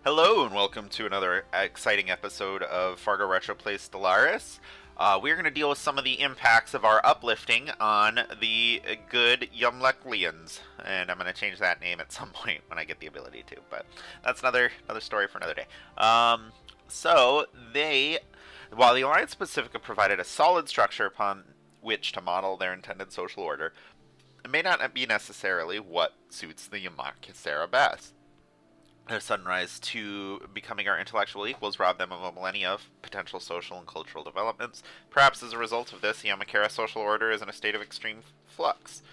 Hello and welcome to another exciting episode of Fargo Retro Plays Stellaris. We're going to deal with some of the impacts of our uplifting on the good Ymacerians, and I'm going to change that name at some point when I get the ability to, but that's another story for another day. While the Alliance Pacifica provided a solid structure upon which to model their intended social order, it may not be necessarily what suits the Ymacera best. Their sunrise to becoming our intellectual equals robbed them of a millennia of potential social and cultural developments. Perhaps as a result of this, the Ymacera social order is in a state of extreme flux.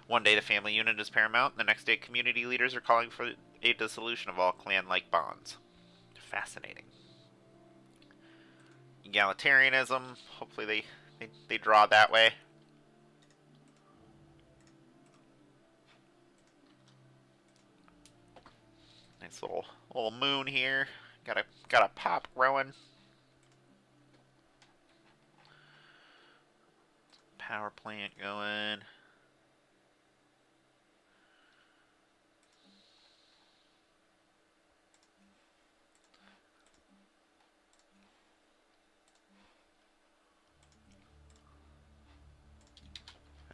One day the family unit is paramount, and the next day community leaders are calling for a dissolution of all clan-like bonds. Fascinating. Egalitarianism, hopefully they draw that way. Nice little moon here. Got a pop growing. Power plant going.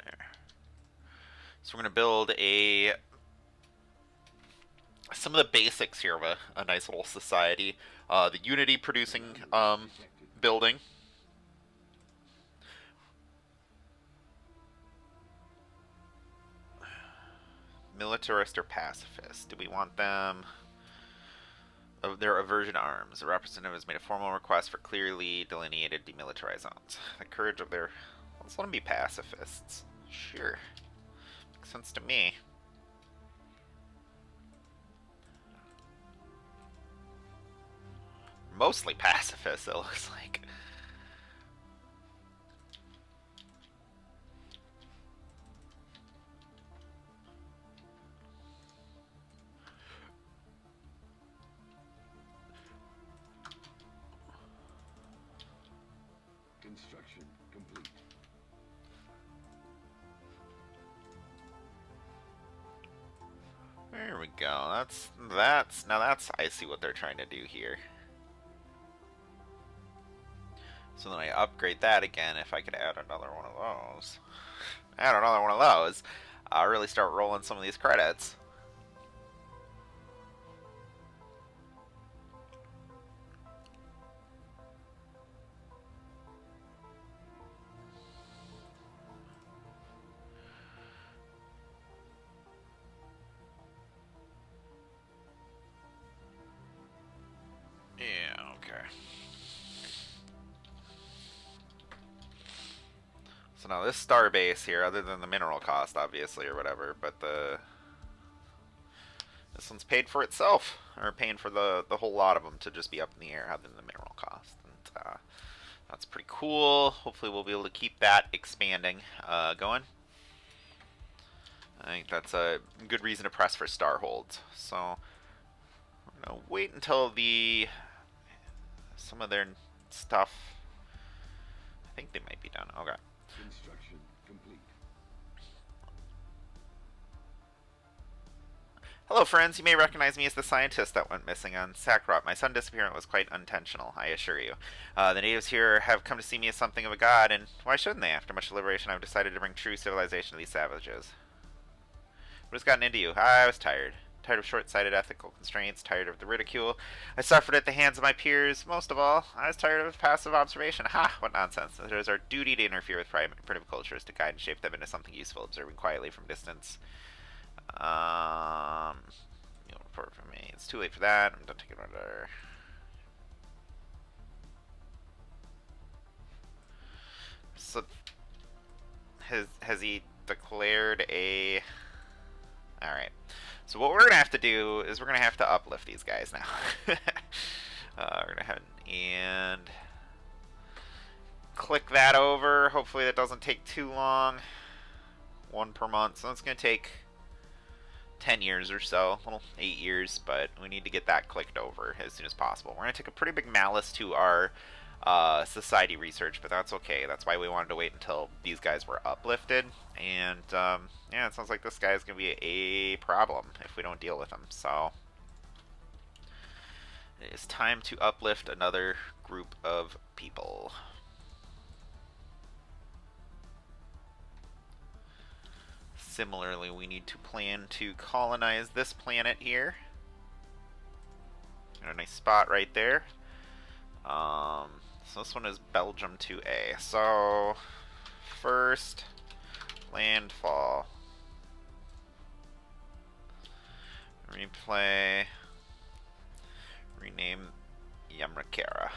There. So we're gonna build some of the basics here of a nice little society. The Unity producing building. Militarist or pacifist? Do we want them? Their aversion arms. The representative has made a formal request for clearly delineated demilitarized zones. The courage of their... Let's let them be pacifists. Sure. Makes sense to me. Mostly pacifist, it looks like. Construction complete. There we go. Now I see what they're trying to do here. So then I upgrade that again. If I could add another one of those. Add another one of those. I'll really start rolling some of these credits. Yeah, okay. So now this star base here, other than the mineral cost, obviously, or whatever, but this one's paid for itself, or paying for the whole lot of them to just be up in the air, other than the mineral cost. And that's pretty cool. Hopefully we'll be able to keep that expanding going. I think that's a good reason to press for star holds. So we're gonna wait until some of their stuff. I think they might be done. Okay. Construction complete. Hello friends, you may recognize me as the scientist that went missing on Saqraat. My sudden disappearance was quite unintentional, I assure you. The natives here have come to see me as something of a god, and why shouldn't they? After much deliberation, I've decided to bring true civilization to these savages. What has gotten into you? I was tired. Tired of short-sighted ethical constraints, tired of the ridicule I suffered at the hands of my peers. Most of all, I was tired of passive observation. Ha! What nonsense. It is our duty to interfere with primitive cultures, to guide and shape them into something useful, observing quietly from distance. You'll report for me. It's too late for that. I'm done taking order. So, has he declared a... Alright. So what we're going to have to do is we're going to have to uplift these guys now. We're going to have... And... click that over. Hopefully that doesn't take too long. 1 per month. So it's going to take 10 years or so. Well, 8 years, but we need to get that clicked over as soon as possible. We're going to take a pretty big malice to our society research, but that's okay. That's why we wanted to wait until these guys were uplifted. And yeah, it sounds like this guy is going to be a problem if we don't deal with him. So It is time to uplift another group of people. Similarly, we need to plan to colonize this planet here. Got a nice spot right there. So this one is Belgium 2A. So first landfall. Replay. Rename Ymacera.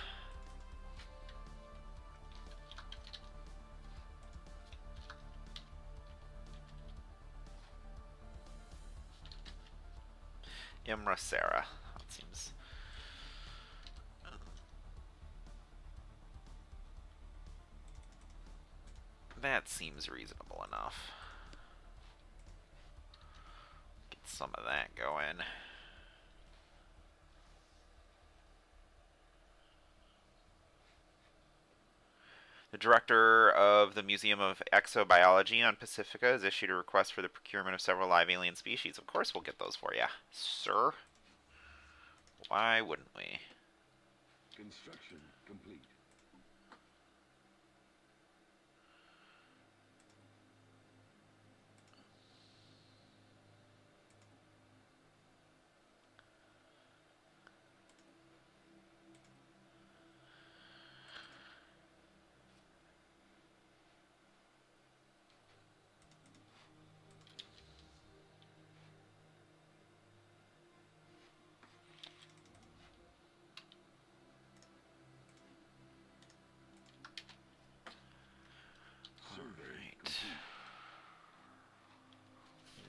Ymacera. That seems. That seems reasonable enough. Get some of that going. The director of the Museum of Exobiology on Pacifica has issued a request for the procurement of several live alien species. Of course we'll get those for you, sir. Why wouldn't we? Construction complete.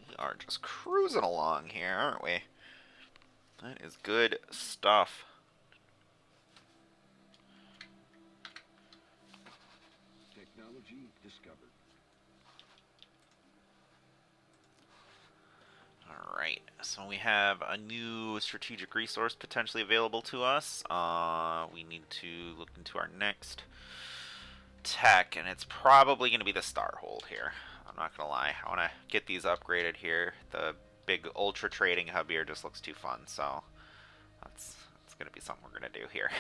We are just cruising along here, aren't we? That is good stuff. Technology discovered. Alright, so we have a new strategic resource potentially available to us. We need to look into our next tech, and it's probably going to be the Starhold here. I'm not going to lie. I want to get these upgraded here. The big ultra trading hub here just looks too fun, so that's going to be something we're going to do here.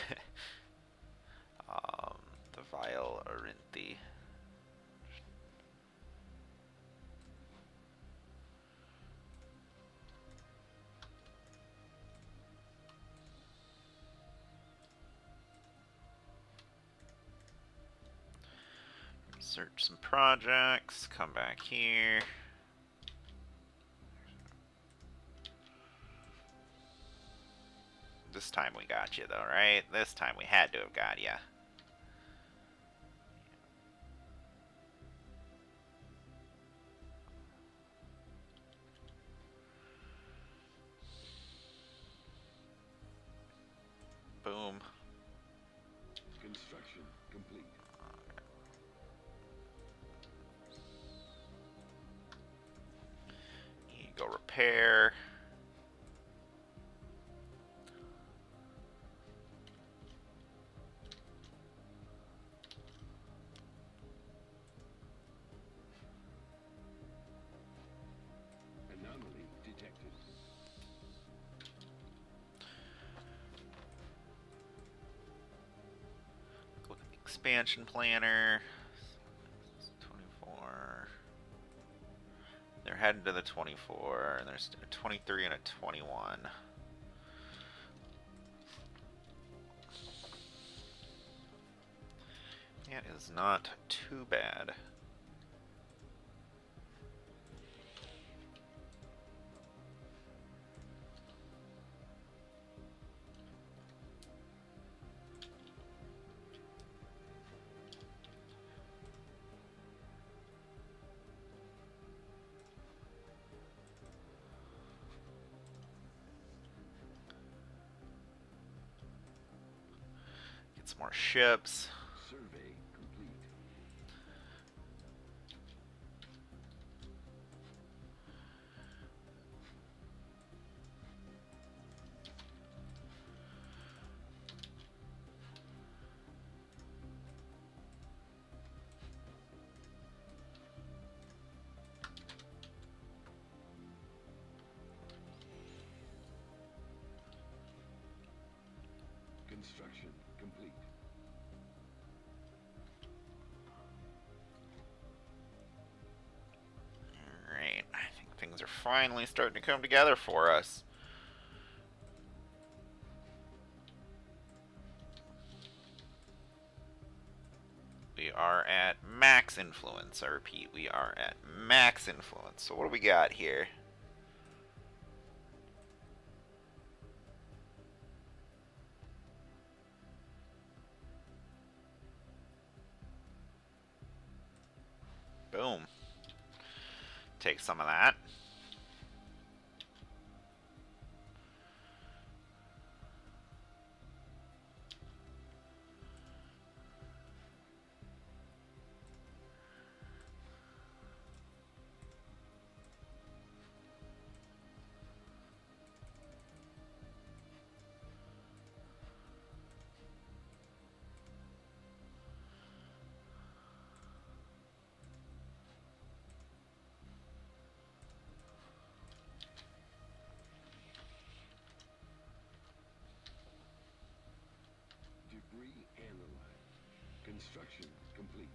The Vile Arinthi. Search some projects, come back here. This time we got you though, right? This time we had to have got you. Boom. Construction complete. You go repair. Anomaly detected. Look at the expansion planner. 24. They're heading to the 24, and there's a 23 and a 21. That is not too bad. Get some more ships. Survey complete. Construction complete. Alright, I think things are finally starting to come together for us. We are at max influence. I repeat, we are at max influence. So what do we got here? Boom. Take some of that. Debris analyzed. Construction complete.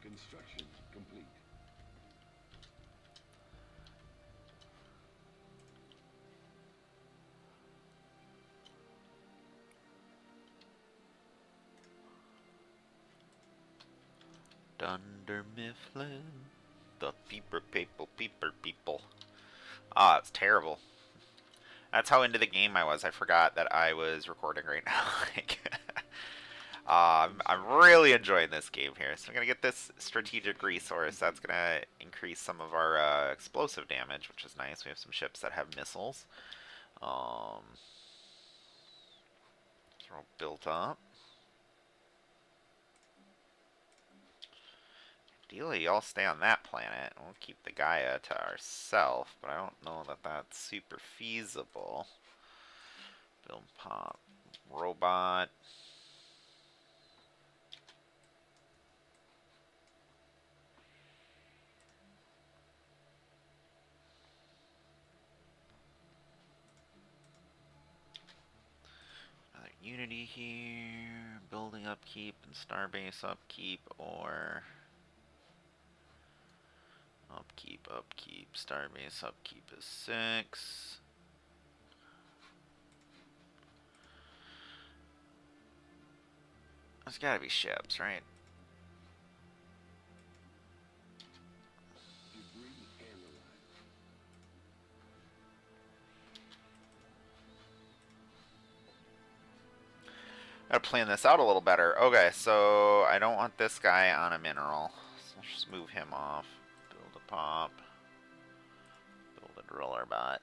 Construction complete. Dunder Mifflin. The peeper people. Ah, it's terrible. That's how into the game I was. I forgot that I was recording right now. I'm really enjoying this game here. So I'm going to get this strategic resource. That's going to increase some of our explosive damage, which is nice. We have some ships that have missiles. They're all built up. Ideally, y'all stay on that planet. We'll keep the Gaia to ourselves, but I don't know that that's super feasible. Build pop. Robot. Another Unity here. Building upkeep and Starbase upkeep, or upkeep. Starbase upkeep is 6. There's gotta be ships, right? Debris analyzed. Gotta plan this out a little better. Okay, so I don't want this guy on a mineral. So let's just move him off. Build a pop. Build a driller bot.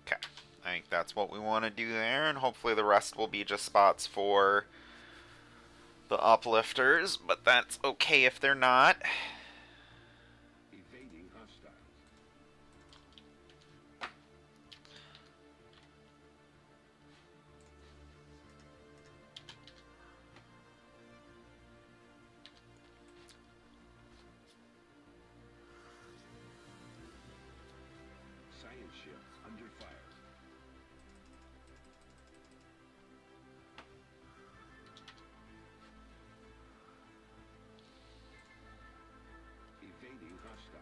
Okay, I think that's what we want to do there, and hopefully the rest will be just spots for the uplifters, but that's okay if they're not. Evading hostiles. Science ship under fire. Evading hostiles.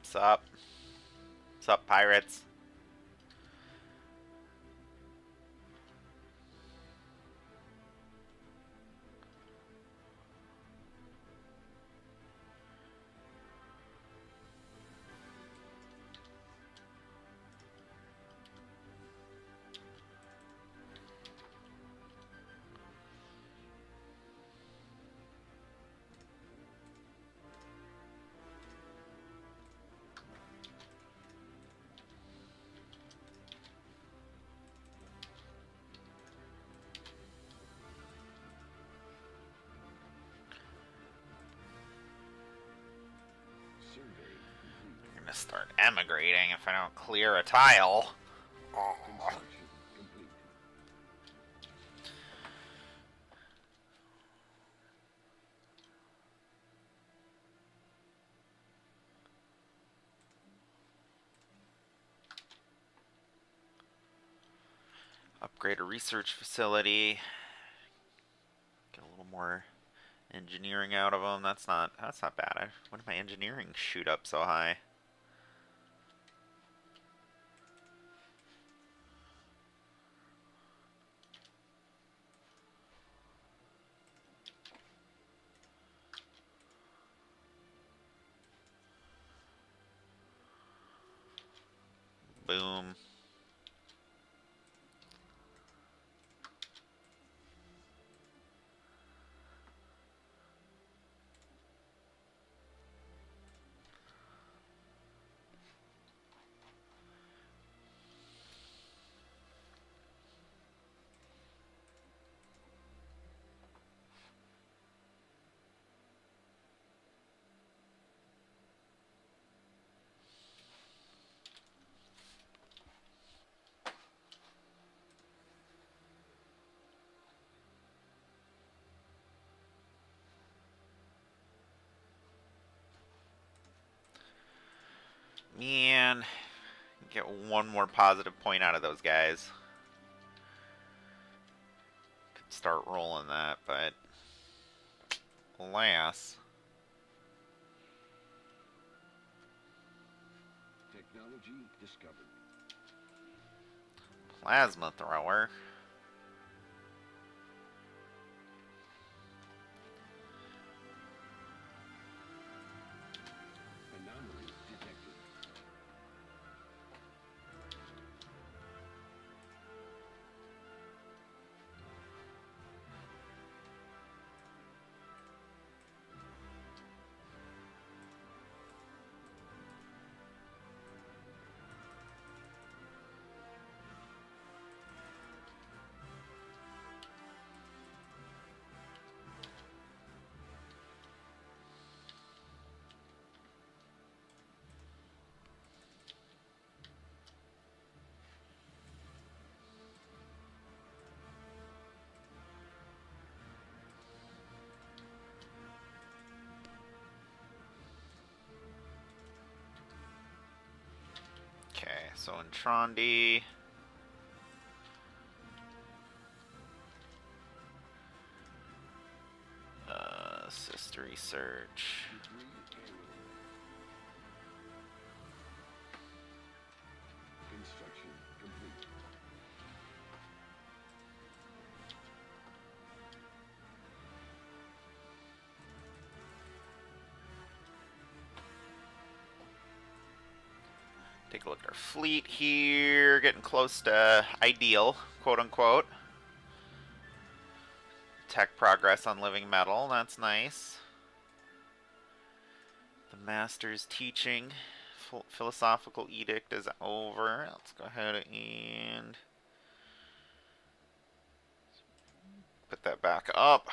What's up? What's up, pirates? gonna start emigrating if I don't clear a tile. Construction complete. Upgrade a research facility. Get a little more engineering out of them. That's not bad. When did my engineering shoot up so high? Boom. Man, get one more positive point out of those guys. Could start rolling that, but alas. Technology discovered. Plasma thrower. Anomaly detected. Okay, so in Trondi. Assist research. Debris analyzed. Construction complete. Take a look at our fleet here. Getting close to ideal, quote unquote. Tech progress on living metal. That's nice. The master's teaching. Philosophical edict is over. Let's go ahead and put that back up.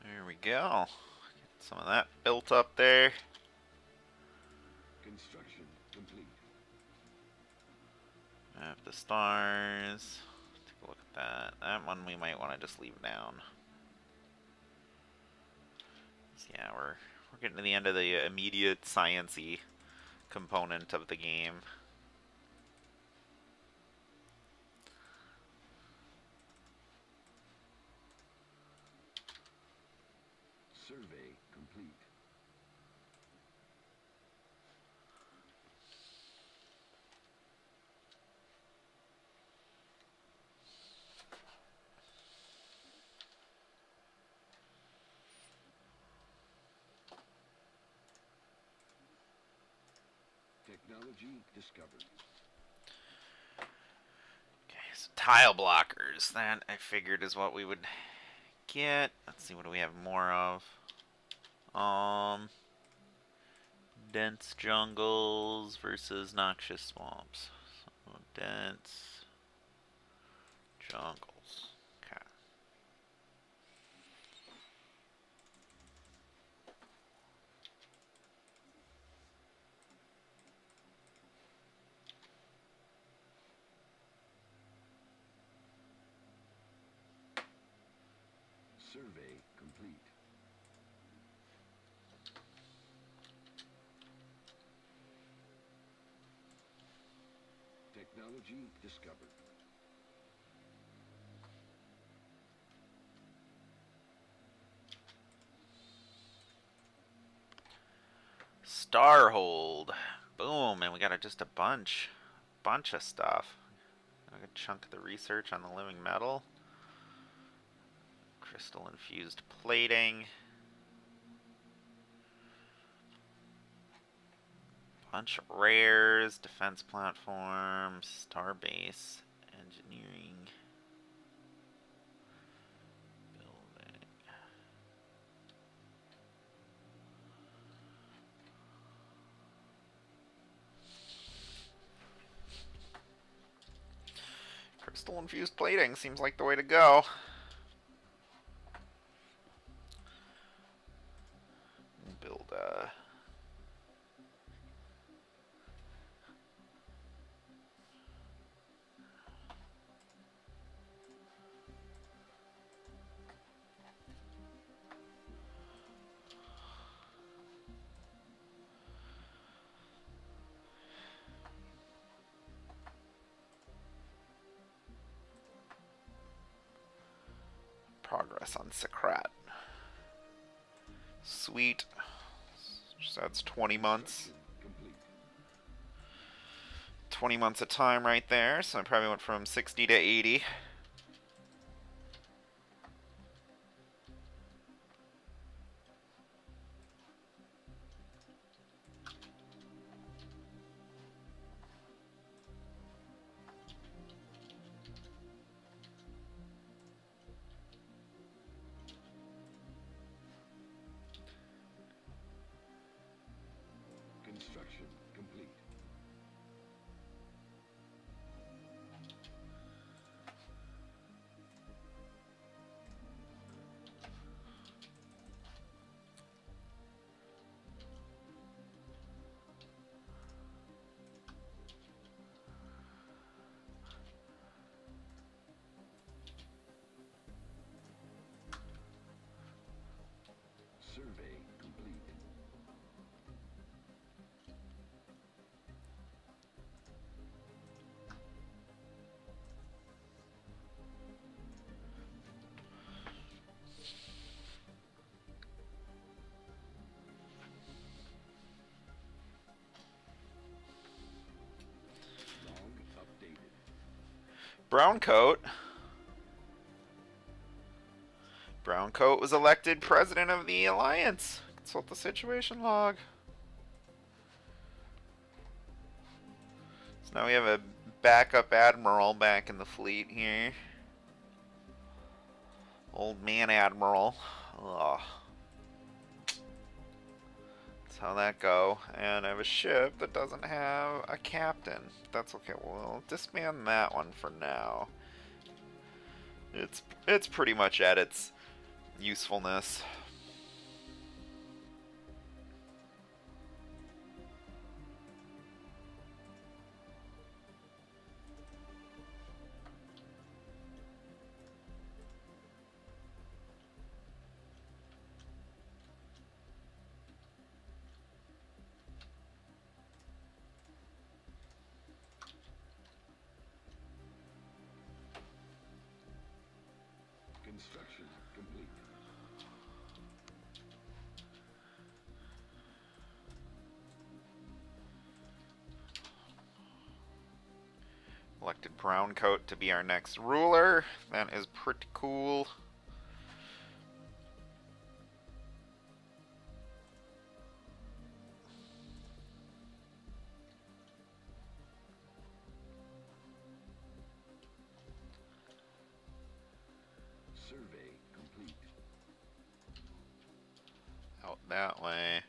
There we go. Get some of that built up there. Construction complete. Map the stars. Take a look at that. That one we might want to just leave down. So yeah, we're getting to the end of the immediate science-y component of the game. Survey complete. Technology discovered. Okay, so tile blockers. That I figured is what we would get. Let's see, what do we have more of? Dense jungles versus noxious swamps. So dense jungles. Okay. Survey complete. Technology discovered. Starhold. Boom, and we got just a bunch of stuff. A good chunk of the research on the living metal. Crystal infused plating. Bunch of rares, defense platforms, starbase, engineering, building. Crystal infused plating seems like the way to go. Build progress on Saqraat. Sweet. So that's 20 months. Complete. 20 months of time right there. So I probably went from 60 to 80. Construction complete. Survey complete. Log updated. Browncoat. Browncoat was elected president of the Alliance. Consult the situation log. So now we have a backup admiral back in the fleet here. Old man admiral. Ugh. That's how that go. And I have a ship that doesn't have a captain. That's okay. We'll disband that one for now. It's pretty much at its usefulness. Construction complete. Elected Browncoat to be our next ruler. That is pretty cool. that way.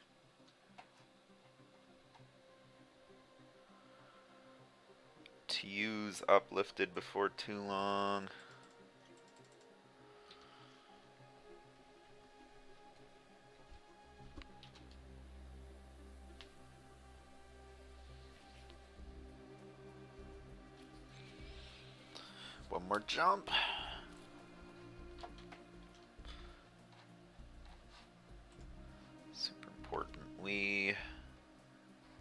To use Uplifted before too long. One more jump. Super important. We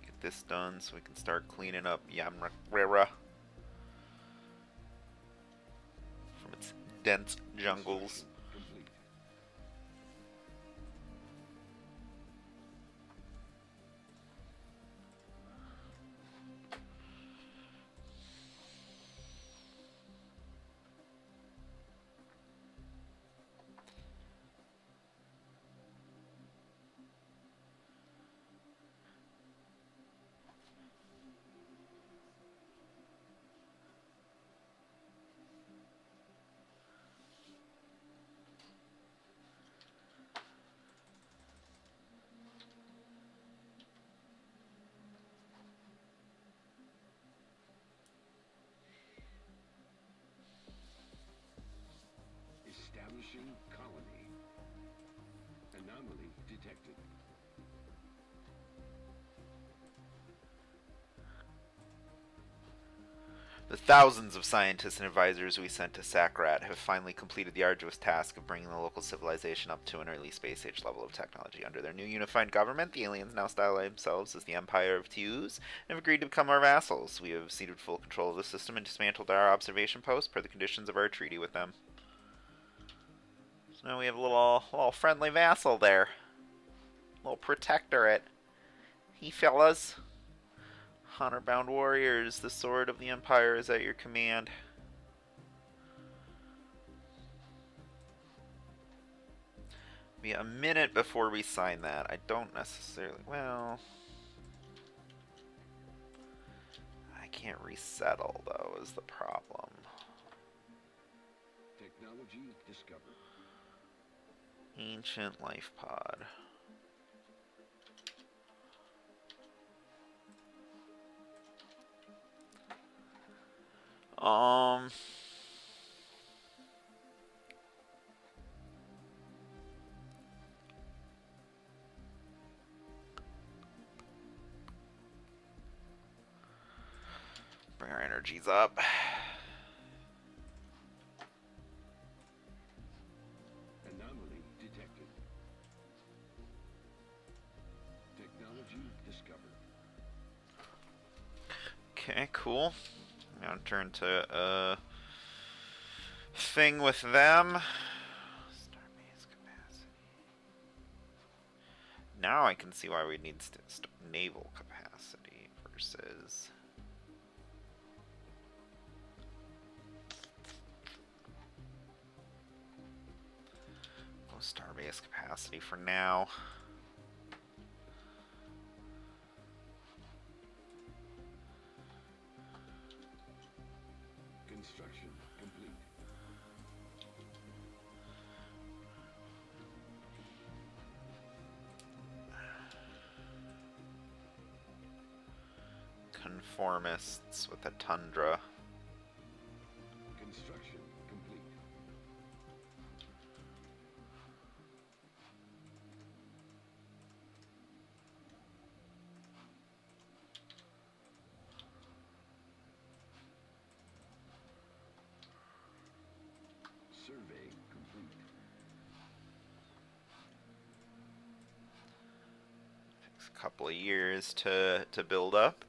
get this done so we can start cleaning up Ymacera from its dense jungles. Complete. Establishing colony. Anomaly detected. The thousands of scientists and advisors we sent to Saqraat have finally completed the arduous task of bringing the local civilization up to an early space age level of technology. Under their new unified government, the aliens now style themselves as the Empire of Tews and have agreed to become our vassals. We have ceded full control of the system and dismantled our observation post per the conditions of our treaty with them. So now we have a little friendly vassal there. Little protectorate. He fellas. Honor-bound warriors, the sword of the Empire is at your command. Be a minute before we sign that. I don't necessarily... Well... I can't resettle, though, is the problem. Technology discovered. Ancient life pod. Bring our energies up. Anomaly detected. Technology discovered. Okay, cool. Now turn to thing with them. Starbase capacity. Now I can see why we need naval capacity versus. Oh, starbase capacity for now. Construction complete. Conformists with a tundra. Construction complete. Survey complete. Takes a couple of years to build up.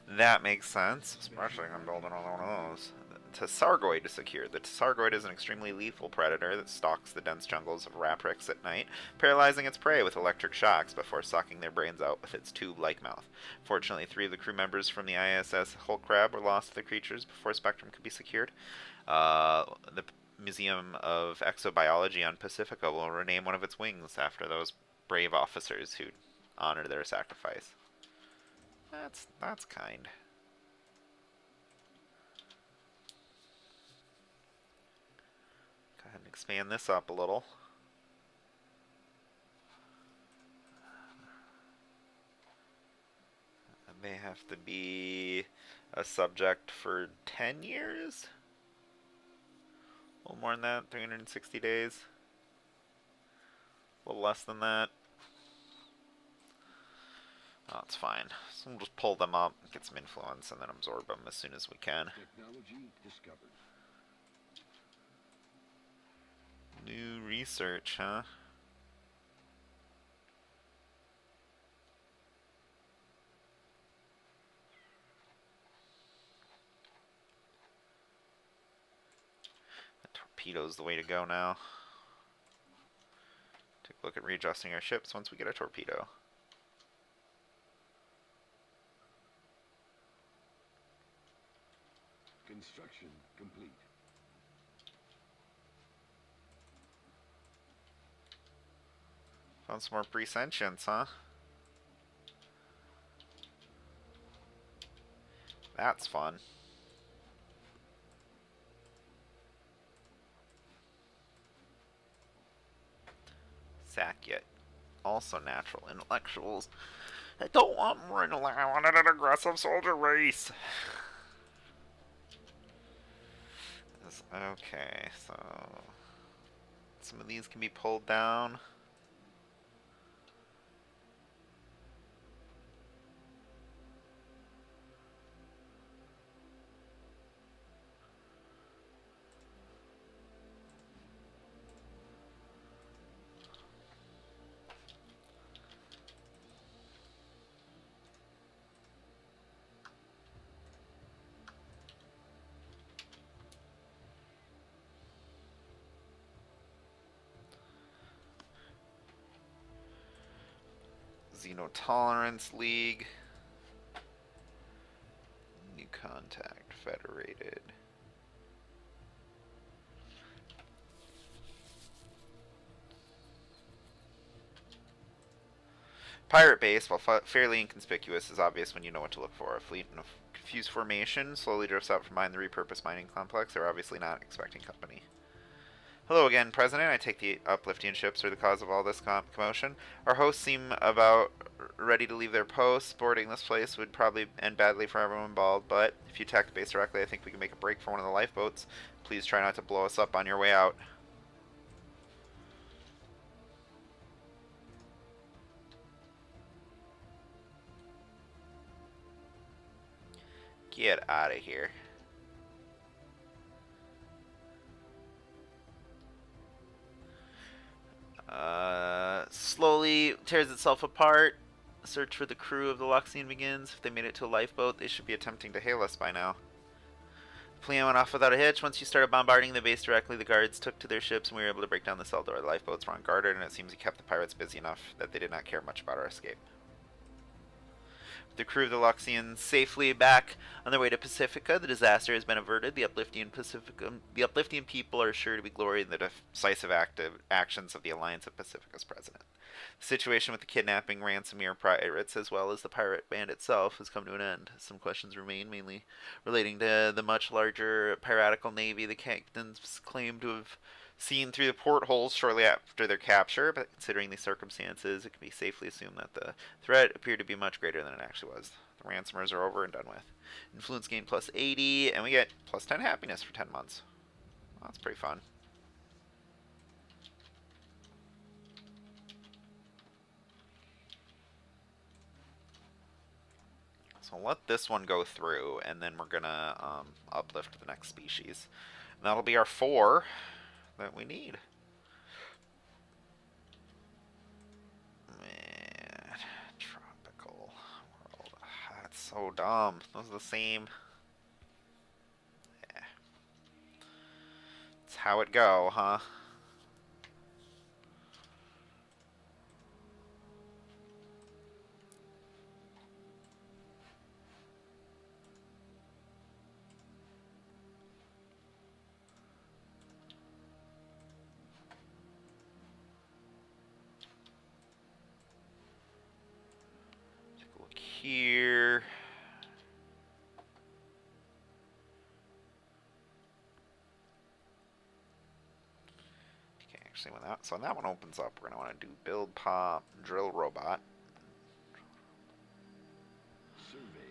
That makes sense, especially when I'm building on one of those. Tsargoid to secure. The Tsargoid is an extremely lethal predator that stalks the dense jungles of Raprix at night, paralyzing its prey with electric shocks before sucking their brains out with its tube-like mouth. Fortunately, 3 of the crew members from the ISS Hulk Crab were lost to the creatures before Spectrum could be secured. The Museum of Exobiology on Pacifica will rename one of its wings after those brave officers who honored their sacrifice. That's kind. Go ahead and expand this up a little. They have to be a subject for 10 years? A little more than that, 360 days. A little less than that. Oh, it's fine. So we'll just pull them up, get some influence, and then absorb them as soon as we can. Technology discovered. New research, huh? The torpedo's the way to go now. Take a look at readjusting our ships once we get a torpedo. Construction complete. Found some more pre-sentients, huh? That's fun. Saqraat. Also natural intellectuals. I don't want more intellect. I wanted an aggressive soldier race. Okay, so some of these can be pulled down. Xenotolerance League. New contact. Federated. Pirate base, while fairly inconspicuous, is obvious when you know what to look for. A fleet in a confused formation slowly drifts out from behind the repurposed mining complex. They're obviously not expecting company. Hello again, President. I take the Upliftian ships are the cause of all this commotion. Our hosts seem about ready to leave their posts. Boarding this place would probably end badly for everyone involved, but if you attack the base directly, I think we can make a break for one of the lifeboats. Please try not to blow us up on your way out. Get out of here. Slowly tears itself apart. Search for the crew of the Luxian begins. If they made it to a lifeboat, they should be attempting to hail us by now. The plane went off without a hitch. Once you started bombarding the base directly, the guards took to their ships and we were able to break down the cell door. The lifeboats were unguarded, and it seems we kept the pirates busy enough that they did not care much about our escape. The crew of the Luxians safely back on their way to Pacifica. The disaster has been averted. The Upliftian people are sure to be gloried in the decisive actions of the Alliance of Pacifica's president. The situation with the kidnapping ransomware pirates, as well as the pirate band itself, has come to an end. Some questions remain, mainly relating to the much larger piratical navy the captains claim to have seen through the portholes shortly after their capture, but considering the circumstances, it can be safely assumed that the threat appeared to be much greater than it actually was. The ransomers are over and done with. Influence gain plus 80, and we get plus 10 happiness for 10 months. Well, that's pretty fun. So let this one go through, and then we're gonna uplift the next species. And that'll be our 4 that we need. Man, tropical world. That's so dumb. Those are the same. Yeah. It's how it go, huh? Here. Okay, actually, when that one opens up, we're gonna want to do build pop, drill robot. Survey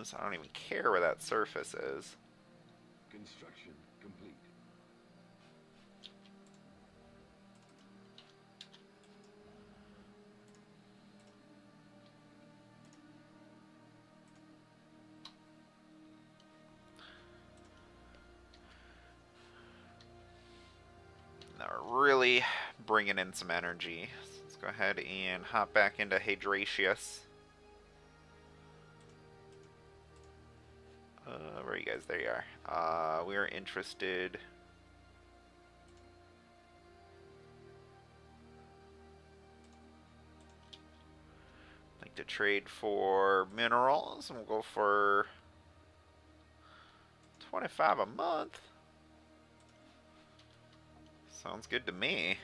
systems. I don't even care where that surface is. Construction complete. Now we're really bringing in some energy. So let's go ahead and hop back into Hydratius. Where are you guys? There you are. We are interested. Like to trade for minerals, and we'll go for 25 a month. Sounds good to me.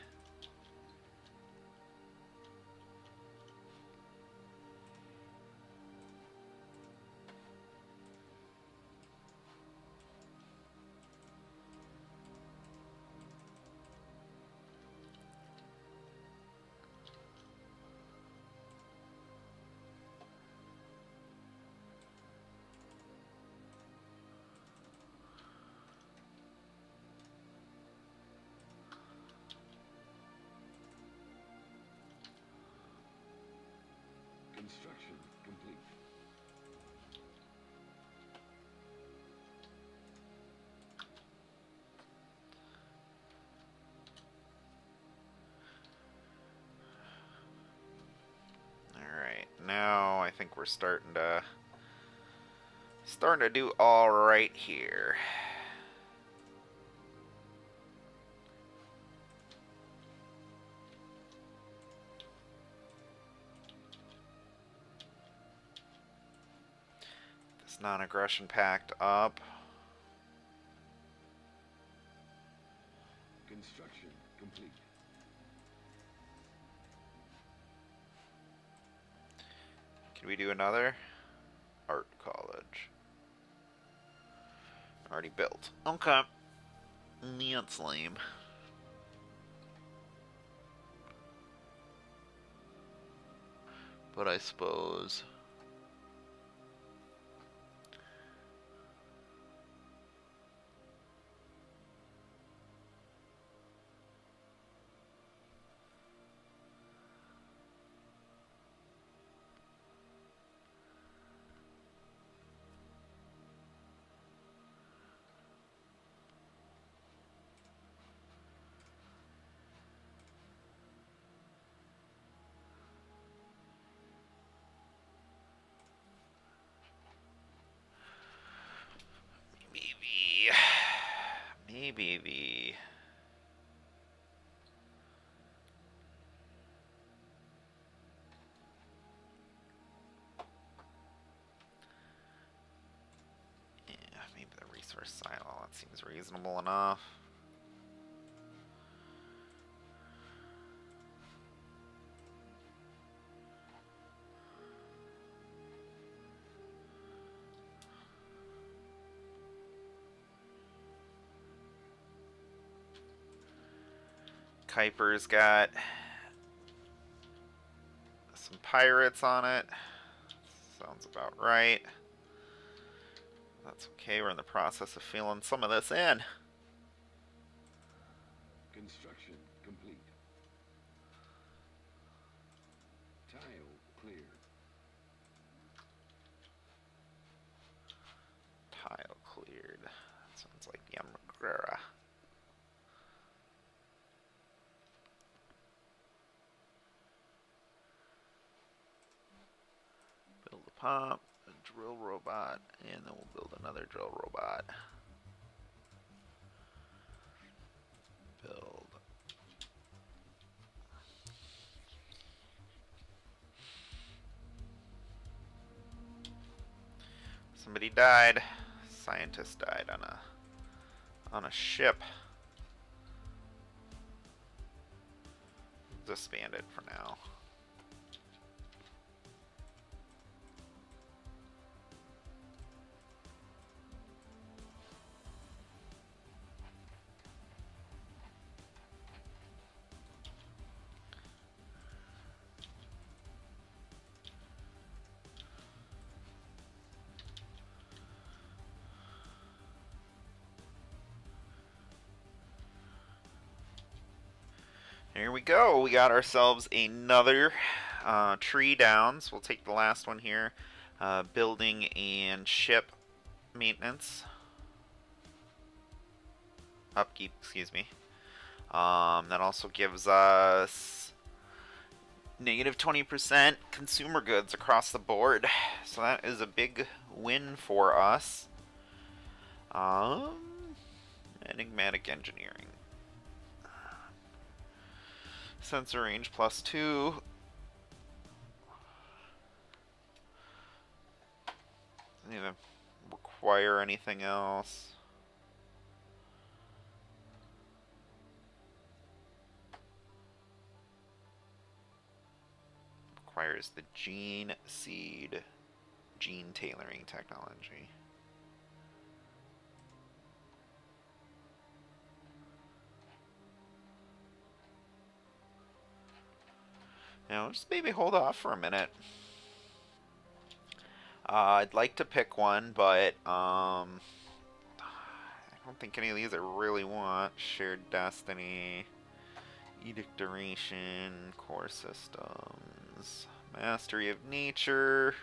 Construction complete. Alright, now I think we're starting to do alright here. This non-aggression pact up. Construction complete. Can we do another? Art college. Already built. Okay. That's lame. But I suppose... Maybe the... Yeah, maybe the resource silo. That seems reasonable enough. Kuiper's got some pirates on it. Sounds about right. That's okay, we're in the process of filling some of this in. Construction complete. Tile cleared. Tile cleared. That sounds like Ymacera. Build a pump, a drill robot, and then we'll build another drill robot. Build. Somebody died. Scientist died on a ship. Disband it for now. Here we go. We got ourselves another tree down. So we'll take the last one here. Building and ship maintenance. Upkeep, excuse me. That also gives us negative 20% consumer goods across the board. So that is a big win for us. Enigmatic engineering. Sensor range +2. Doesn't even require anything else. Requires the gene seed, gene tailoring technology. Now, just maybe hold off for a minute. I'd like to pick one, but I don't think any of these I really want. Shared Destiny, Edict Duration, Core Systems, Mastery of Nature.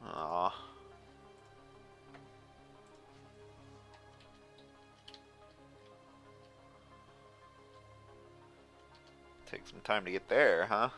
Aw. Take some time to get there, huh?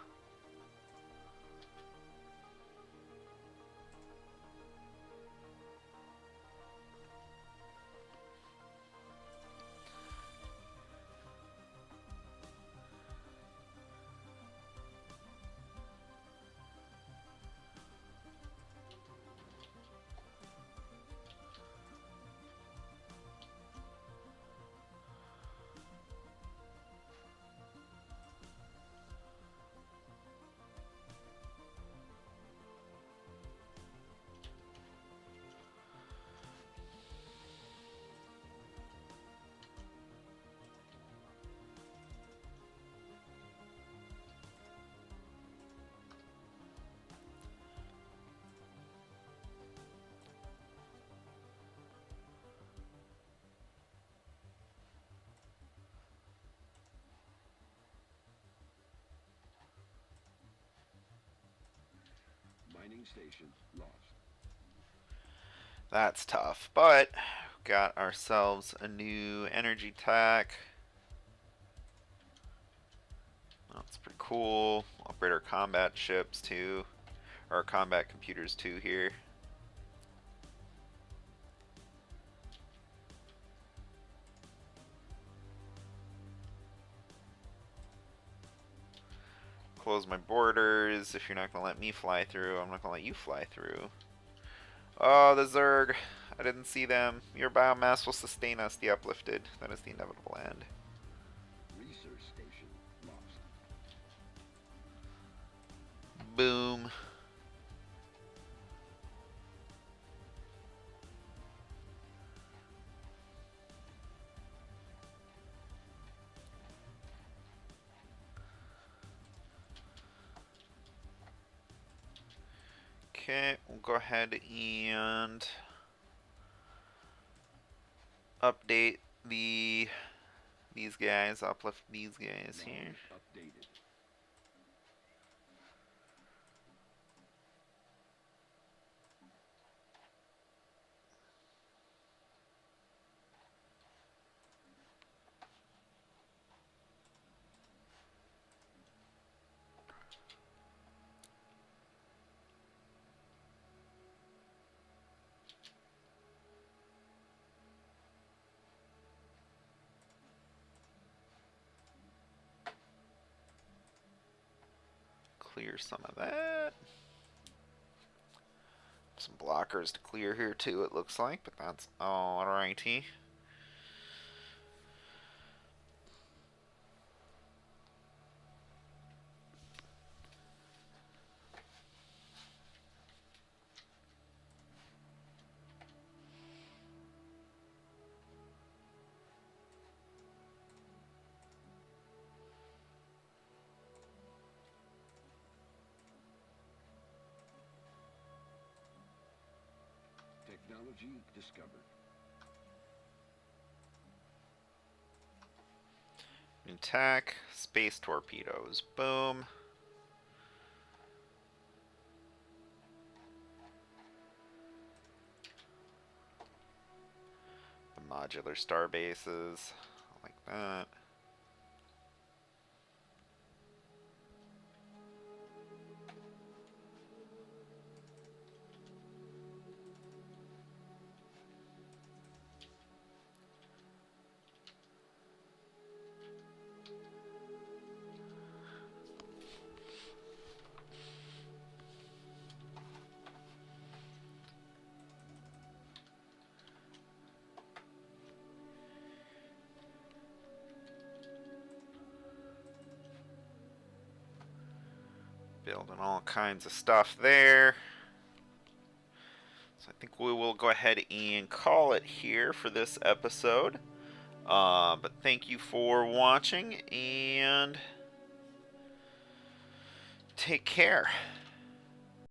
Mining station lost. That's tough, but got ourselves a new energy tech. That's pretty cool. Upgrade our combat ships too, or combat computers too here. Close my borders. If you're not gonna let me fly through, I'm not gonna let you fly through. Oh, the Zerg. I didn't see them. Your biomass will sustain us, the Uplifted. That is the inevitable end. Research station lost. Boom. Okay, we'll go ahead and update these guys, uplift these guys here. Updated. clear some of that. Some blockers to clear here too, it looks like, but that's alrighty. Technology discovered. Attack, space torpedoes. Boom. The modular star bases. Like that. Building all kinds of stuff there. So I think we will go ahead and call it here for this episode. But thank you for watching, and take care.